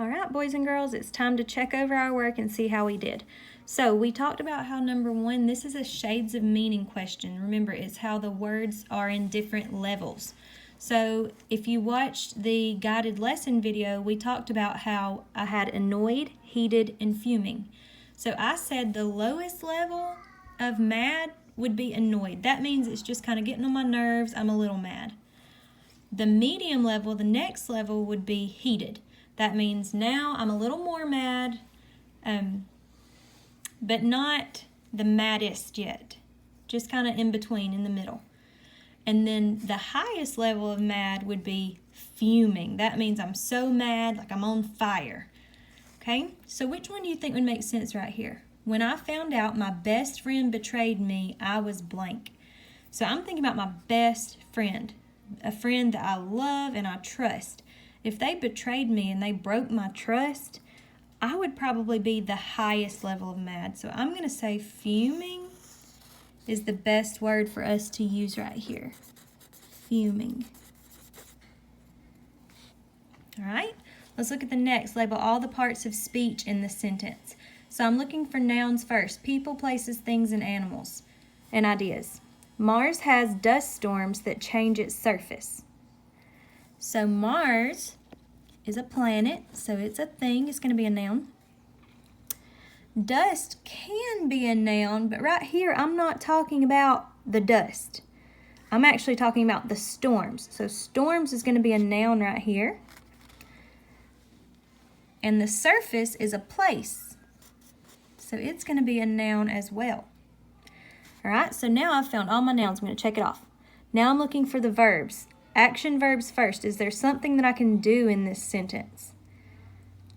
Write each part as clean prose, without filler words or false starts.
All right, boys and girls, it's time to check over our work and see how we did. So we talked about how number one, this is a shades of meaning question. Remember, it's how the words are in different levels. So if you watched the guided lesson video, we talked about how I had annoyed, heated, and fuming. So I said the lowest level of mad would be annoyed. That means it's just kind of getting on my nerves. I'm a little mad. The medium level, the next level, would be heated. That means now I'm a little more mad, but not the maddest yet. Just kind of in between, in the middle. And then the highest level of mad would be fuming. That means I'm so mad, like I'm on fire. Okay, so which one do you think would make sense right here? When I found out my best friend betrayed me, I was blank. So I'm thinking about my best friend, a friend that I love and I trust. If they betrayed me and they broke my trust, I would probably be the highest level of mad. So I'm going to say fuming is the best word for us to use right here. Fuming. All right, let's look at the next. Label all the parts of speech in the sentence. So I'm looking for nouns first. People, places, things, and animals, and ideas. Mars has dust storms that change its surface. So Mars is a planet, so it's a thing. It's going to be a noun. Dust can be a noun, but right here I'm not talking about the dust. I'm actually talking about the storms. So storms is going to be a noun right here. And the surface is a place. So it's going to be a noun as well. All right, so now I've found all my nouns. I'm going to check it off. Now I'm looking for the verbs. Action verbs first. Is there something that I can do in this sentence?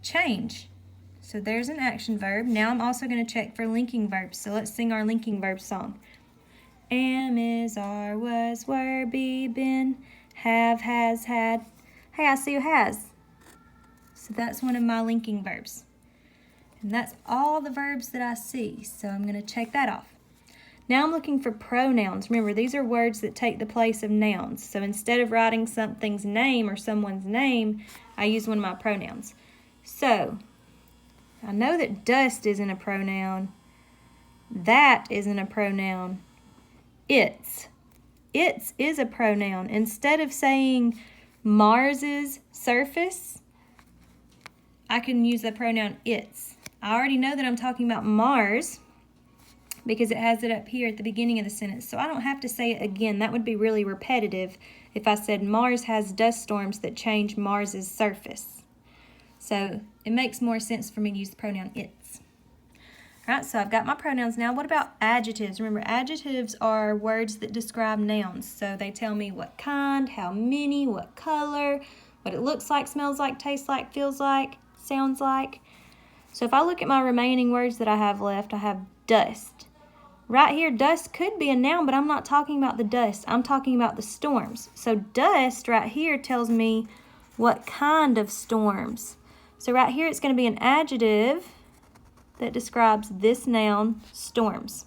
Change. So there's an action verb. Now I'm also going to check for linking verbs. So let's sing our linking verb song. Am, is, are, was, were, be, been, have, has, had. Hey, I see a has. So that's one of my linking verbs. And that's all the verbs that I see. So I'm going to check that off. Now I'm looking for pronouns. Remember, these are words that take the place of nouns. So instead of writing something's name or someone's name, I use one of my pronouns. So I know that dust isn't a pronoun. That isn't a pronoun. Its is a pronoun. Instead of saying Mars's surface, I can use the pronoun its. I already know that I'm talking about Mars because it has it up here at the beginning of the sentence. So I don't have to say it again. That would be really repetitive if I said Mars has dust storms that change Mars's surface. So it makes more sense for me to use the pronoun its. All right, so I've got my pronouns now. What about adjectives? Remember, adjectives are words that describe nouns. So they tell me what kind, how many, what color, what it looks like, smells like, tastes like, feels like, sounds like. So if I look at my remaining words that I have left, I have dust. Right here, dust could be a noun, but I'm not talking about the dust. I'm talking about the storms. So dust right here tells me what kind of storms. So right here, it's going to be an adjective that describes this noun, storms.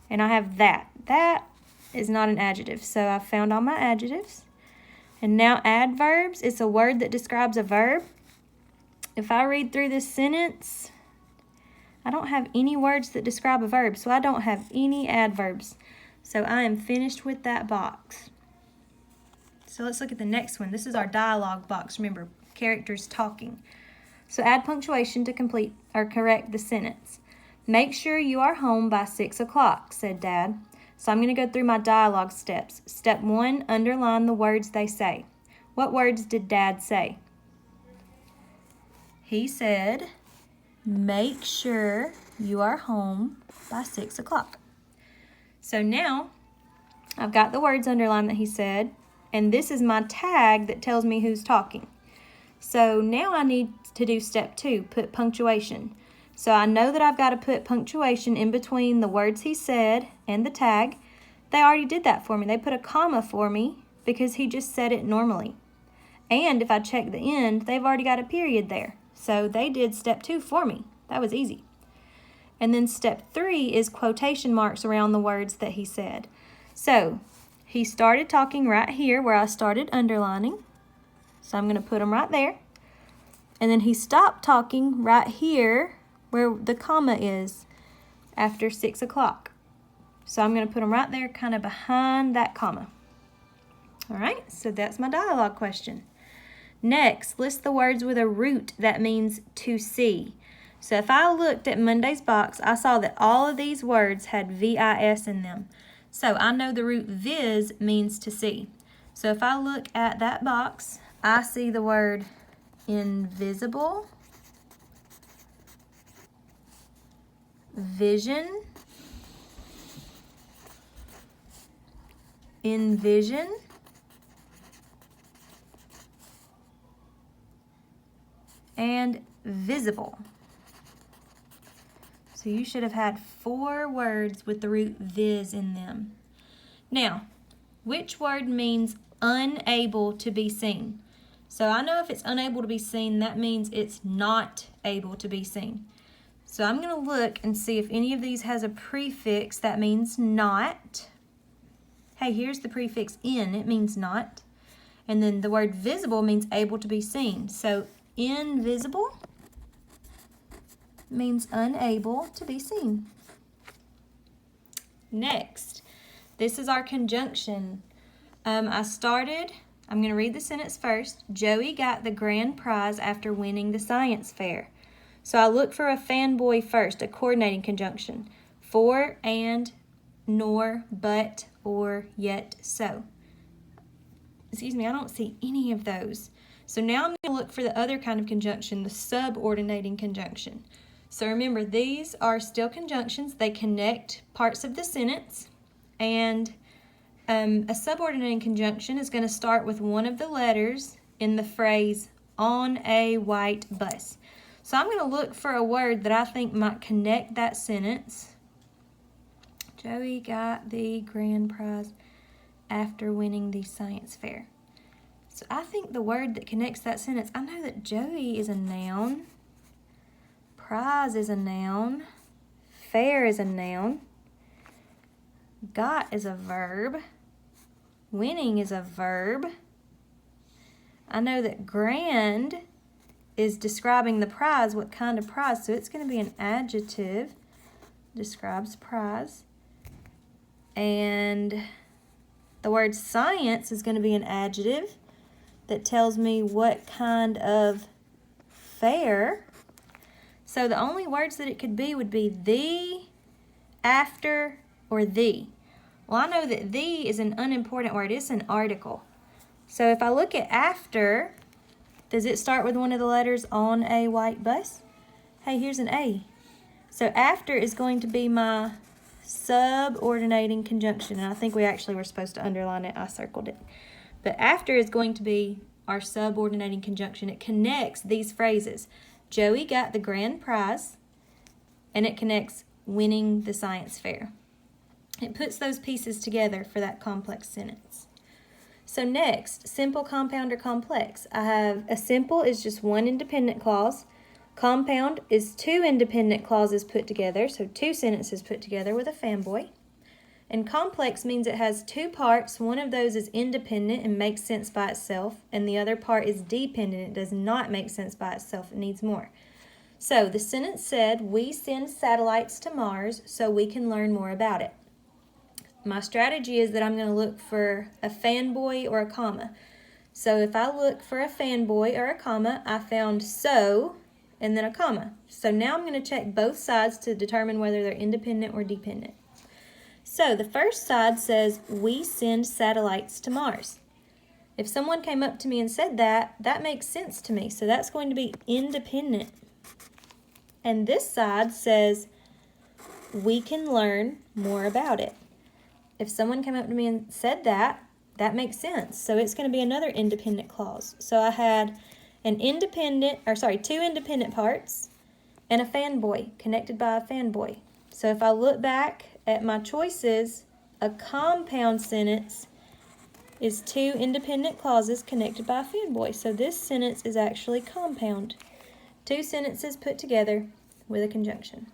And I have that. That is not an adjective. So I found all my adjectives. And now adverbs, it's a word that describes a verb. If I read through this sentence, I don't have any words that describe a verb, so I don't have any adverbs. So I am finished with that box. So let's look at the next one. This is our dialogue box. Remember, characters talking. So add punctuation to complete or correct the sentence. Make sure you are home by 6 o'clock, said Dad. So I'm going to go through my dialogue steps. Step 1, underline the words they say. What words did Dad say? He said, make sure you are home by 6 o'clock. So now I've got the words underlined that he said, and this is my tag that tells me who's talking. So now I need to do step 2, put punctuation. So I know that I've got to put punctuation in between the words he said and the tag. They already did that for me. They put a comma for me because he just said it normally. And if I check the end, they've already got a period there. So they did step 2 for me. That was easy. And then step 3 is quotation marks around the words that he said. So he started talking right here where I started underlining. So I'm going to put them right there. And then he stopped talking right here where the comma is after 6 o'clock. So I'm going to put them right there kind of behind that comma. All right, so that's my dialogue question. Next, list the words with a root that means to see. So if I looked at Monday's box, I saw that all of these words had V-I-S in them. So I know the root vis means to see. So if I look at that box, I see the word invisible, vision, envision, and visible. So you should have had 4 words with the root vis in them. Now, which word means unable to be seen? So I know if it's unable to be seen, that means it's not able to be seen. So I'm going to look and see if any of these has a prefix that means not. Hey, here's the prefix in, it means not. And then the word visible means able to be seen. So invisible means unable to be seen. Next, this is our conjunction. I'm going to read the sentence first. Joey got the grand prize after winning the science fair. So I look for a fanboy first, a coordinating conjunction. For, and, nor, but, or, yet, so. Excuse me, I don't see any of those. So now I'm going to look for the other kind of conjunction, the subordinating conjunction. So remember, these are still conjunctions. They connect parts of the sentence. And a subordinating conjunction is going to start with one of the letters in the phrase, on a white bus. So I'm going to look for a word that I think might connect that sentence. Joey got the grand prize after winning the science fair. So I think the word that connects that sentence, I know that Joey is a noun, prize is a noun, fair is a noun, got is a verb, winning is a verb. I know that grand is describing the prize, what kind of prize, so it's going to be an adjective, describes prize. And the word science is going to be an adjective that tells me what kind of fair. So the only words that it could be would be the, after, or the. Well, I know that the is an unimportant word. It's an article. So if I look at after, does it start with one of the letters on a white bus? Hey, here's an A. So after is going to be my subordinating conjunction. And I think we actually were supposed to underline it. I circled it. But after is going to be our subordinating conjunction. It connects these phrases. Joey got the grand prize, and it connects winning the science fair. It puts those pieces together for that complex sentence. So next, simple, compound, or complex. I have a simple is just one independent clause. Compound is 2 independent clauses put together, so 2 sentences put together with a fanboy. And complex means it has 2 parts. One of those is independent and makes sense by itself, and the other part is dependent. It does not make sense by itself. It needs more. So the sentence said, we send satellites to Mars so we can learn more about it. My strategy is that I'm going to look for a fanboy or a comma. So if I look for a fanboy or a comma, I found so and then a comma. So now I'm going to check both sides to determine whether they're independent or dependent. So the first side says, we send satellites to Mars. If someone came up to me and said that, that makes sense to me. So that's going to be independent. And this side says, we can learn more about it. If someone came up to me and said that, that makes sense. So it's going to be another independent clause. So I had two independent parts and a fanboy connected by a fanboy. So if I look back at my choices, a compound sentence is 2 independent clauses connected by a fanboy. So this sentence is actually compound. 2 sentences put together with a conjunction.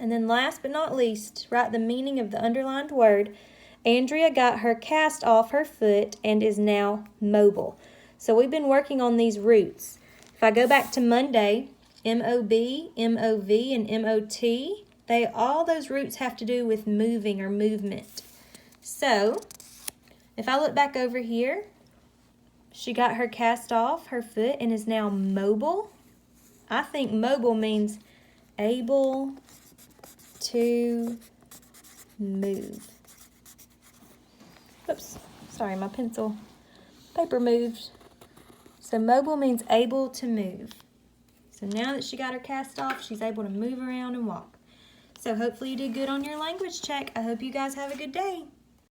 And then last but not least, write the meaning of the underlined word. Andrea got her cast off her foot and is now mobile. So we've been working on these roots. If I go back to Monday, M-O-B, M-O-V, and M-O-T, all those roots have to do with moving or movement. So, if I look back over here, she got her cast off her foot and is now mobile. I think mobile means able to move. Oops, sorry, my pencil paper moved. So mobile means able to move. So now that she got her cast off, she's able to move around and walk. So hopefully you did good on your language check. I hope you guys have a good day.